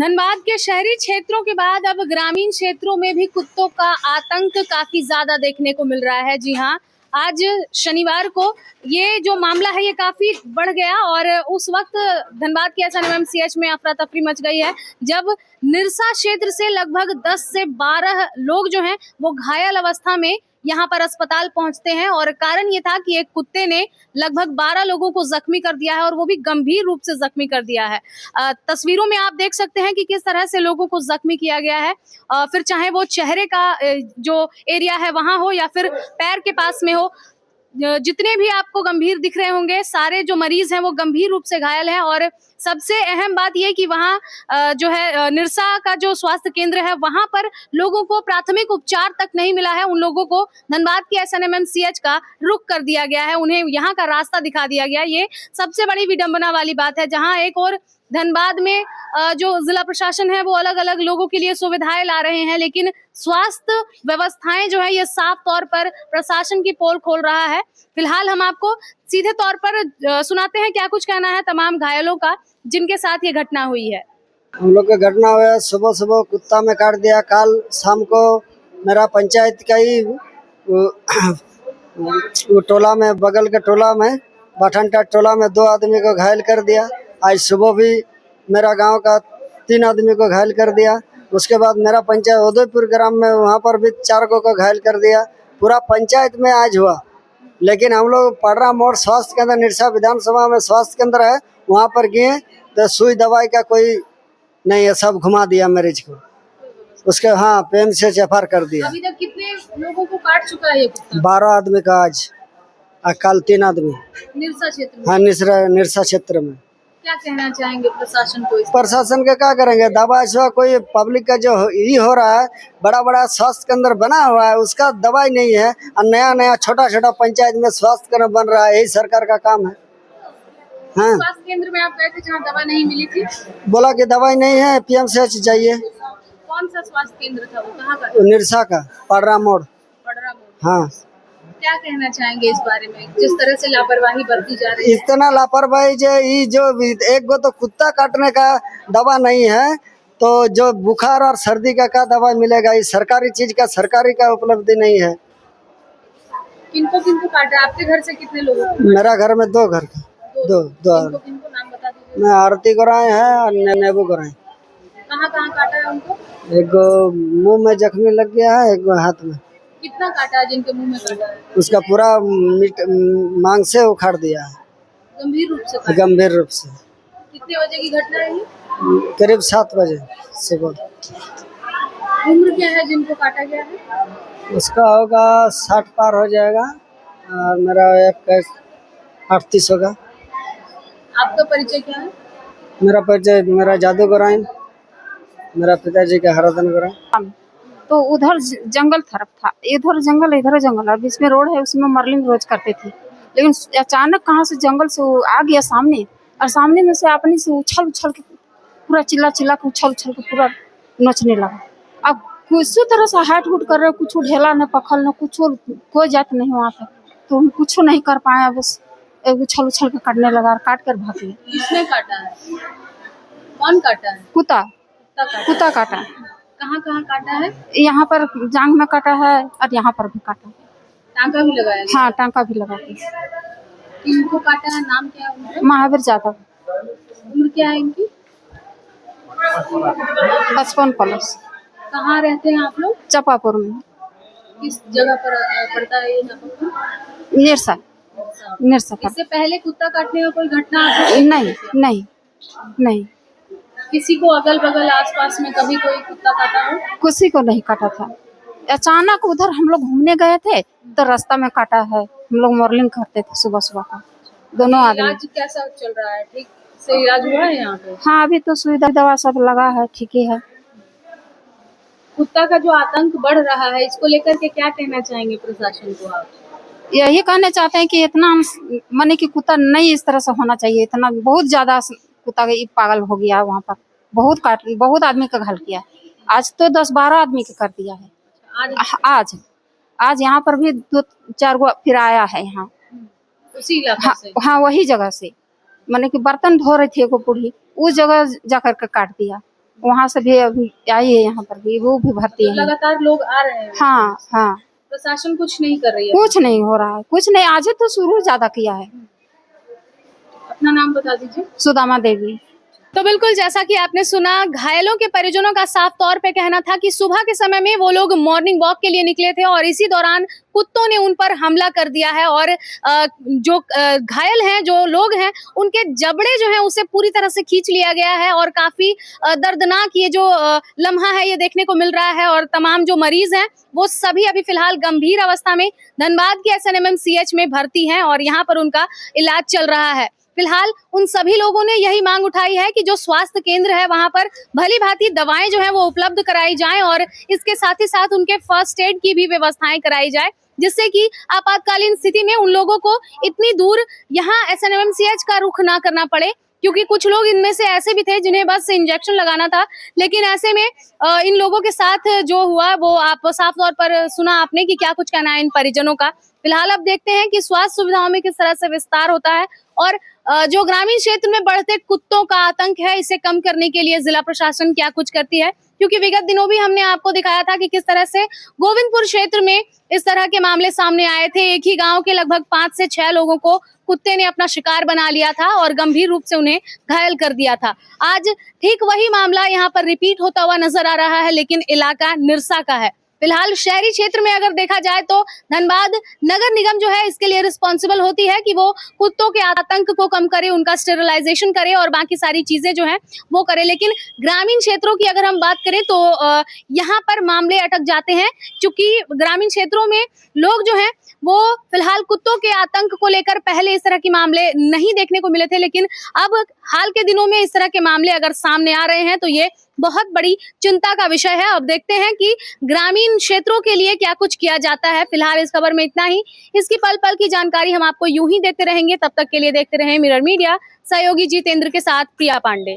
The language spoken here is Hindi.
धनबाद के शहरी क्षेत्रों के बाद अब ग्रामीण क्षेत्रों में भी कुत्तों का आतंक काफी ज्यादा देखने को मिल रहा है। जी हाँ, आज शनिवार को ये जो मामला है ये काफी बढ़ गया और उस वक्त धनबाद के एसएनएमसीएच में अफरा तफरी मच गई है जब निरसा क्षेत्र से लगभग 10 से 12 लोग जो हैं वो घायल अवस्था में यहाँ पर अस्पताल पहुंचते हैं और कारण ये था कि एक कुत्ते ने लगभग 12 लोगों को जख्मी कर दिया है और वो भी गंभीर रूप से जख्मी कर दिया है। तस्वीरों में आप देख सकते हैं कि किस तरह से लोगों को जख्मी किया गया है। फिर चाहे वो चेहरे का जो एरिया है वहां हो या फिर पैर के पास में हो, जितने भी आपको गंभीर दिख रहे होंगे सारे जो मरीज हैं वो गंभीर रूप से घायल हैं। और सबसे अहम बात यह कि वहाँ जो है निरसा का जो स्वास्थ्य केंद्र है वहां पर लोगों को प्राथमिक उपचार तक नहीं मिला है। उन लोगों को धनबाद के एसएनएमसीएच का रुख कर दिया गया है, उन्हें यहाँ का रास्ता दिखा दिया गया। ये सबसे बड़ी विडंबना वाली बात है, जहाँ एक और धनबाद में जो जिला प्रशासन है वो अलग अलग लोगों के लिए सुविधाएं ला रहे हैं, लेकिन स्वास्थ्य व्यवस्थाएं जो है ये साफ तौर पर प्रशासन की पोल खोल रहा है। फिलहाल हम आपको सीधे तौर पर सुनाते हैं क्या कुछ कहना है तमाम घायलों का जिनके साथ ये घटना हुई है। हम लोग का घटना हुआ सुबह सुबह कुत्ता में काट दिया। कल शाम को मेरा पंचायत का ही वो टोला में, बगल के टोला में, बठनटा टोला में 2 आदमी को घायल कर दिया। आज सुबह भी मेरा गांव का 3 आदमी को घायल कर दिया। उसके बाद मेरा पंचायत उदयपुर ग्राम में, वहाँ पर भी 4 को घायल कर दिया। पूरा पंचायत में आज हुआ। लेकिन हम लोग पड़रा मोड़ स्वास्थ्य केंद्र, निरसा विधानसभा में स्वास्थ्य केंद्र है, वहाँ पर गए तो सुई दवाई का कोई नहीं है, सब घुमा दिया मरीज को। उसके पेन से चफर कर दिया। अभी तक कितने लोगों को काट चुका है ये कुत्ता? 12 आदमी का आज, कल 3 आदमी निरसा क्षेत्र में। निरसा क्षेत्र में। क्या कहना चाहेंगे प्रशासन को? प्रशासन के क्या करेंगे? दवा जो कोई पब्लिक का जो ही हो रहा है, बड़ा बड़ा स्वास्थ्य केंद्र बना हुआ है, उसका दवाई नहीं है और नया नया छोटा छोटा पंचायत में स्वास्थ्य केंद्र बन रहा है। यही सरकार का काम है। हाँ, स्वास्थ्य केंद्र में आप गए थे जहाँ दवा नहीं मिली थी? बोला कि दवाई नहीं है, पीएमसीएच चाहिए। कौन सा स्वास्थ्य केंद्र था वो, कहाँ का? निरसा का, पड़रा मोड़। पड़रा मोड़। हाँ, क्या कहना चाहेंगे इस बारे में, जिस तरह से लापरवाही बरती जा रही है? इतना लापरवाही जो एक गो तो कुत्ता काटने का दवा नहीं है, तो जो बुखार और सर्दी का क्या दवा मिलेगा? इस सरकारी चीज का, सरकारी का उपलब्धि नहीं है। किनको काटा? आपके घर से कितने लोगों को? मेरा घर में 2 घर का, दो किनको नाम बता दीजिए। मैं आरती गोराई है और नेबू गोराई। कहाँ काटा है उनको? एक मुंह में जख्मी लग गया है, एक हाथ में। कितना काटा है जिनके मुंह में काटा है? उसका पूरा मांग से उखाड़ दिया है, गंभीर रूप से काटा? गंभीर रूप से। कितने बजे की घटना है ये? करीब 7 बजे सुबह। उम्र क्या है जिनको काटा गया है? उसका होगा 60 पार हो जाएगा और मेरा एक 38 होगा। आपका परिचय क्या है? मेरा परिचय, मेरा जादू गोराई, मेरा पिताजी का हरदन गोराई। तो उधर जंगल तरफ था, इधर जंगल इधर जंगल, और बीच में रोड है, उसमें मर्लिंग रोज करते थे। लेकिन अचानक कहाँ से जंगल से वो आ गया सामने, और सामने में से अपने से उछल के पूरा चिल्ला के उछल के पूरा नोचने लगा। अब किसी तरह से हाट हुट कर रहे, कुछ ढेला न पखल न कुछ, कोई जात नहीं वहाँ पर, तो हम कुछ नहीं कर पाया, बस उछल के काटने लगा और काट कर भाग गया। किसने काटा है? कौन काटा है? कुत्ता काटा। कहाँ काटा है? यहाँ पर जांघ में काटा है और यहाँ पर भी काटा। टांका भी लगाया? हाँ, टांका भी लगा के। किनको काटा है? नाम क्या है उनका? महावीर यादव। उम्र क्या है इनकी? 55 प्लस। कहाँ रहते हैं आप लोग? चपापुर में। किस जगह पर पड़ता है ये चपापुर? निरसा। इससे पहले कुत्ता काटने का कोई घटना? नहीं। किसी को अगल बगल आसपास में कभी कोई कुत्ता काटा हो? किसी को नहीं काटा था। अचानक उधर हम लोग घूमने गए थे तो रास्ता में काटा है। हम लोग मॉर्निंग करते थे सुबह का, दोनों आदमी। इलाज कैसा चल रहा है? ठीक से इलाज हुआ है यहाँ पे? हाँ, अभी तो सुई दवा सब लगा है, ठीक ही है। कुत्ता का जो आतंक बढ़ रहा है, इसको लेकर के क्या कहना चाहेंगे प्रशासन को आप? यही कहना चाहते हैं कि इतना माने कि कुत्ता नहीं इस तरह से होना चाहिए। इतना बहुत ज्यादा कुत्ता पागल हो गया वहाँ पर, बहुत आदमी का घायल किया। आज तो 10-12 आदमी का कर दिया है। आज यहाँ पर भी 2-4 गो फिर आया है यहाँ, उसी इलाके से? हाँ, वही जगह से। माने कि बर्तन धो रही थी एगो बूढ़ी, उस जगह जाकर के काट दिया। वहाँ से भी अभी आई है, यहाँ पर भी वो भी भर्ती है। लगातार लोग आ रहे हैं। हाँ हाँ, प्रशासन कुछ नहीं कर रही है। कुछ नहीं हो रहा है, कुछ नहीं। आज ही तो शुरू ज्यादा किया है। अपना नाम बता दीजिए। सुदामा देवी। तो बिल्कुल जैसा कि आपने सुना, घायलों के परिजनों का साफ तौर पे कहना था कि सुबह के समय में वो लोग मॉर्निंग वॉक के लिए निकले थे और इसी दौरान कुत्तों ने उन पर हमला कर दिया है और जो घायल हैं, जो लोग हैं, उनके जबड़े जो हैं उसे पूरी तरह से खींच लिया गया है और काफी दर्दनाक ये जो लम्हा है ये देखने को मिल रहा है। और तमाम जो मरीज हैं वो सभी अभी फिलहाल गंभीर अवस्था में धनबाद के SNMMCH में भर्ती हैं और यहाँ पर उनका इलाज चल रहा है। फिलहाल उन सभी लोगों ने यही मांग उठाई है कि जो स्वास्थ्य केंद्र है वहां पर भली भांति दवाएं जो है वो उपलब्ध कराई जाएं और इसके साथ ही साथ उनके फर्स्ट एड की भी व्यवस्थाएं कराई जाए, जिससे कि आपातकालीन स्थिति में उन लोगों को इतनी दूर यहाँ SNMMCH का रुख ना करना पड़े। क्योंकि कुछ लोग इनमें से ऐसे भी थे जिन्हें बस इंजेक्शन लगाना था, लेकिन ऐसे में इन लोगों के साथ जो हुआ वो आप साफ तौर पर सुना आपने कि क्या कुछ कहना है इन परिजनों का। फिलहाल अब देखते हैं कि स्वास्थ्य सुविधाओं में किस तरह से विस्तार होता है और जो ग्रामीण क्षेत्र में बढ़ते कुत्तों का आतंक है इसे कम करने के लिए जिला प्रशासन क्या कुछ करती है। क्योंकि विगत दिनों भी हमने आपको दिखाया था कि किस तरह से गोविंदपुर क्षेत्र में इस तरह के मामले सामने आए थे। एक ही गांव के लगभग 5 से 6 लोगों को कुत्ते ने अपना शिकार बना लिया था और गंभीर रूप से उन्हें घायल कर दिया था। आज ठीक वही मामला यहाँ पर रिपीट होता हुआ नजर आ रहा है, लेकिन इलाका निरसा का है। फिलहाल शहरी क्षेत्र में अगर देखा जाए तो धनबाद नगर निगम जो है इसके लिए रिस्पॉन्सिबल होती है कि वो कुत्तों के आतंक को कम करे, उनका स्टेरिलाइजेशन करे और बाकी सारी चीजें जो है वो करे। लेकिन ग्रामीण क्षेत्रों की अगर हम बात करें तो यहाँ पर मामले अटक जाते हैं, क्योंकि ग्रामीण क्षेत्रों में लोग जो हैं वो फिलहाल कुत्तों के आतंक को लेकर पहले इस तरह के मामले नहीं देखने को मिले थे, लेकिन अब हाल के दिनों में इस तरह के मामले अगर सामने आ रहे हैं तो ये बहुत बड़ी चिंता का विषय है। अब देखते हैं कि ग्रामीण क्षेत्रों के लिए क्या कुछ किया जाता है। फिलहाल इस खबर में इतना ही। इसकी पल पल की जानकारी हम आपको यूं ही देते रहेंगे। तब तक के लिए देखते रहें मिरर मीडिया। सहयोगी जितेंद्र के साथ प्रिया पांडे।